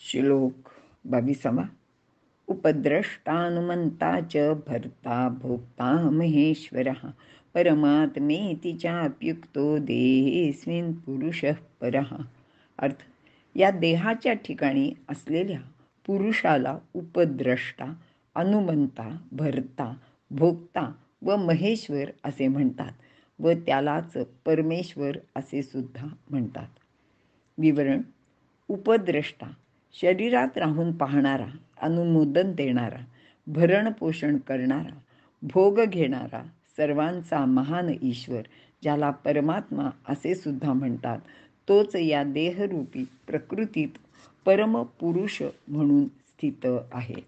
श्लोक 22. उपद्रष्टानुमंता च भर्ता भोक्ता महेश्वरः परमात्मेति चाप्युक्तो देहेस्मिन् पुरुषः परः. अर्थ, या देहाच्या ठिकाणी असलेल्या पुरुषाला उपद्रष्टा, अनुमंता, भर्ता, भोक्ता व महेश्वर असे म्हणतात व त्यालाच परमेश्वर असे सुद्धा म्हणतात. विवरण. उपद्रष्टा शरीरात राहून पाहणारा, अनुमोदन देणारा, भरणपोषण करणारा, भोग घेणारा सर्वांचा महान ईश्वर, ज्याला परमात्मा असे सुद्धा म्हणतात, तोच या देहरूपी प्रकृतीत परमपुरुष म्हणून स्थित आहे.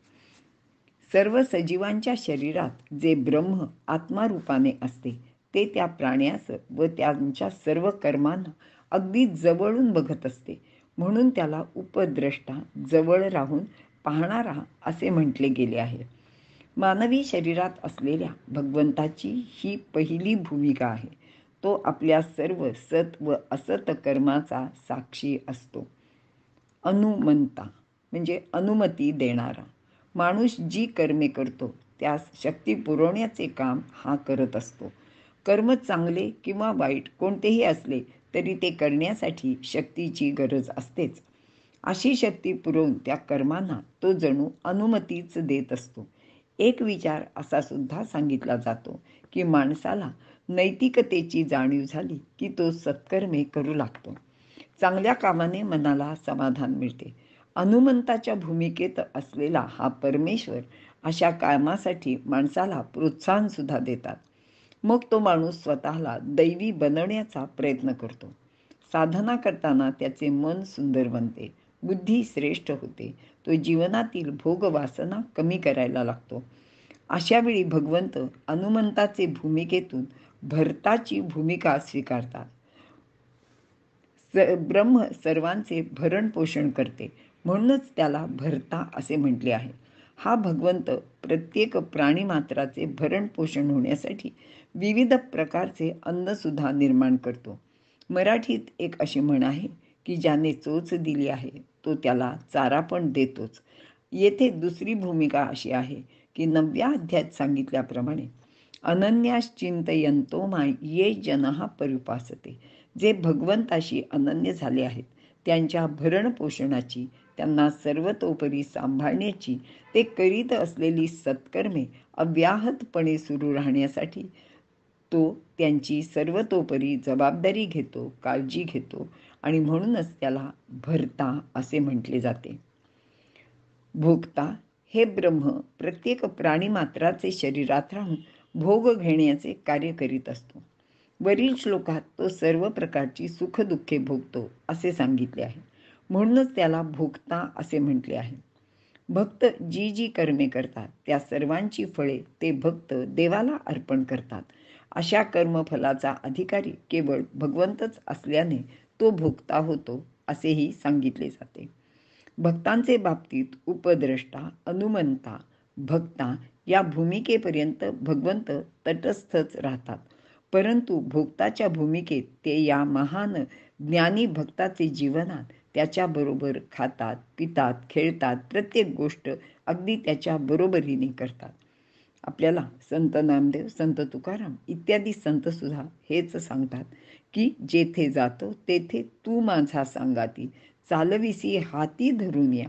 सर्व सजीवांच्या शरीरात जे ब्रह्म आत्मारूपाने असते ते त्या प्राण्यास व त्यांच्या सर्व कर्मांना अगदी जवळून बघत असते, म्हणून त्याला उपद्रष्टा, जवळ राहून पाहणारा असे म्हटले गेले आहे. मानवी शरीरात असलेल्या भगवंताची ही पहिली भूमिका आहे. तो आपल्या सर्व सत व असत कर्माचा साक्षी असतो. अनुमंता म्हणजे अनुमती देणारा. माणूस जी कर्मे करतो त्यास शक्ती पुरवण्याचे काम हा करत असतो. कर्म चांगले किंवा वाईट कोणतेही असले तरी ते करण्यासाठी शक्तीची गरज असतेच. अशी शक्ती पुरवून त्या कर्मांना तो जणू अनुमतीच देत असतो. एक विचार असा सुद्धा सांगितला जातो की माणसाला नैतिकतेची जाणीव झाली की तो सत्कर्मे करू लागतो. चांगल्या कामाने मनाला समाधान मिळते. अनुमंताच्या भूमिकेत असलेला हा परमेश्वर अशा कामासाठी माणसाला प्रोत्साहन सुद्धा देतात. मग तो माणूस स्वतःला दैवी बनवण्याचा प्रयत्न करतो. साधना करताना त्याचे मन सुंदर बनते, बुद्धी श्रेष्ठ होते, तो जीवनातील भोगवासना कमी करायला लागतो. अशा वेळी भगवंत अनुमंताचे भूमिकेतून भरताची भूमिका स्वीकारतात. ब्रह्म सर्वांचे भरण पोषण करते, म्हणूनच त्याला भरता असे म्हटले आहे. हा भगवंत प्रत्येक प्राणीमात्राचे भरण पोषण होण्यासाठी विविध प्रकारचे अन्नसुद्धा निर्माण करतो. मराठीत एक अशी म्हण आहे की ज्याने चोच दिली आहे तो त्याला चारा पण देतोच. येथे दुसरी भूमिका अशी आहे की 9व्या अध्यायात सांगितल्याप्रमाणे अनन्याश्चिंतयन्तो मां ये जनः पर्युपासते. जे भगवंताशी अनन्य झाले आहेत त्यांच्या भरण पोषणाची, त्यांना सर्वतोपरी सांभाळण्याची, ते करीत असलेली सत्कर्मे अव्याहतपणे सुरू राहण्यासाठी तो त्यांची सर्वतोपरी जबाबदारी घेतो, काळजी घेतो आणि म्हणूनच त्याला भरता असे म्हटले जाते. भोगता हे ब्रह्म प्रत्येक प्राणीमात्राचे शरीरात राहून भोग घेण्याचे कार्य करीत असतो. वरील श्लोकात तो सर्व प्रकारची सुखदुःखे भोगतो असे सांगितले आहे, म्हणूनच त्याला भोगता असे म्हटले आहे. भक्त जी जी कर्मे करतात त्या सर्वांची फळे ते भक्त देवाला अर्पण करतात. अशा कर्मफलाचा अधिकारी केवळ भगवंतच असल्याने तो भोगता होतो असेही सांगितले जाते. भक्तांचे बाबतीत उपद्रष्टा, अनुमंता, भक्ता या भूमिकेपर्यंत भगवंत तटस्थच राहतात, परंतु भोक्ताच्या भूमिकेत ते या महान ज्ञानी भक्ताचे जीवनात त्याच्याबरोबर खातात, पितात, खेळतात, प्रत्येक गोष्ट अगदी त्याच्या बरोबरीने करतात. आपल्याला संत नामदेव, संत तुकाराम इत्यादी संत सुद्धा हेच सांगतात की जेथे जातो तेथे तू माझा सांगाती, चालविसी हाती धरून या.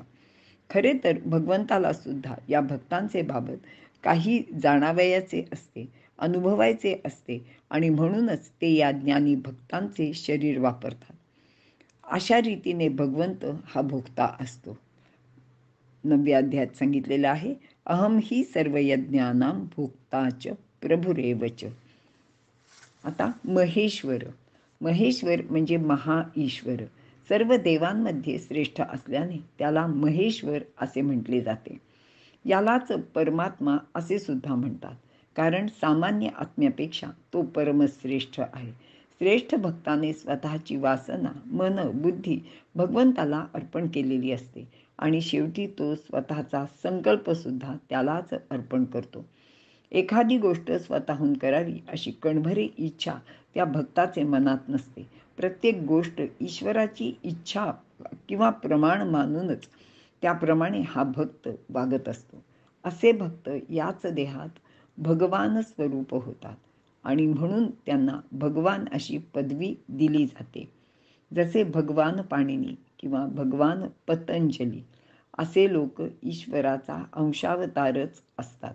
खरे तर भगवंताला सुद्धा या भक्तांचे बाबत काही जाणावयाचे असते, अनुभवायचे असते आणि म्हणूनच ते या ज्ञानी भक्तांचे शरीर वापरतात. अशा रीतीने भगवंत हा भोक्ता असतो. 9व्या अध्यायात सांगितलेलं आहे, अहम ही सर्व यज्ञानां भोक्ताच प्रभुरेवच. आता महेश्वर. महेश्वर म्हणजे महाईश्वर. सर्व देवांमध्ये श्रेष्ठ असल्याने त्याला महेश्वर असे म्हटले जाते. यालाच परमात्मा असे सुद्धा म्हणतात, कारण सामान्य आत्म्यापेक्षा तो परमश्रेष्ठ आहे. श्रेष्ठ भक्ताने स्वतःची वासना, मन, बुद्धी भगवंताला अर्पण केलेली असते आणि शेवटी तो स्वतःचा संकल्प सुद्धा त्यालाच अर्पण करतो. एखादी गोष्ट स्वतःहून करावी अशी कणभरी इच्छा त्या भक्ताचे मनात नसते. प्रत्येक गोष्ट ईश्वराची इच्छा किंवा प्रमाण मानूनच त्याप्रमाणे हा भक्त वागत असतो. असे भक्त याच देहात भगवान स्वरूप होतात आणि म्हणून त्यांना भगवान अशी पदवी दिली जाते. जसे भगवान पाणिनी किंवा भगवान पतंजली असे लोक ईश्वराचा अंशावतारच असतात.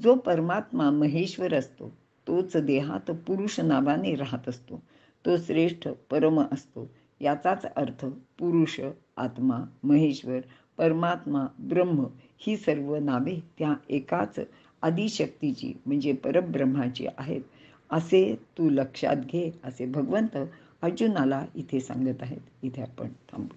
जो परमात्मा महेश्वर असतो तोच देहात पुरुष नावाने राहत असतो. तो श्रेष्ठ परम असतो. याचाच अर्थ पुरुष, आत्मा, महेश्वर, परमात्मा, ब्रह्म ही सर्व नावे त्या एकाच आदिशक्तीची म्हणजे परब्रह्माची आहेत असे तू लक्षात घे, असे भगवंत अर्जुनाला इथे सांगत आहेत. इथे आपण थांबू.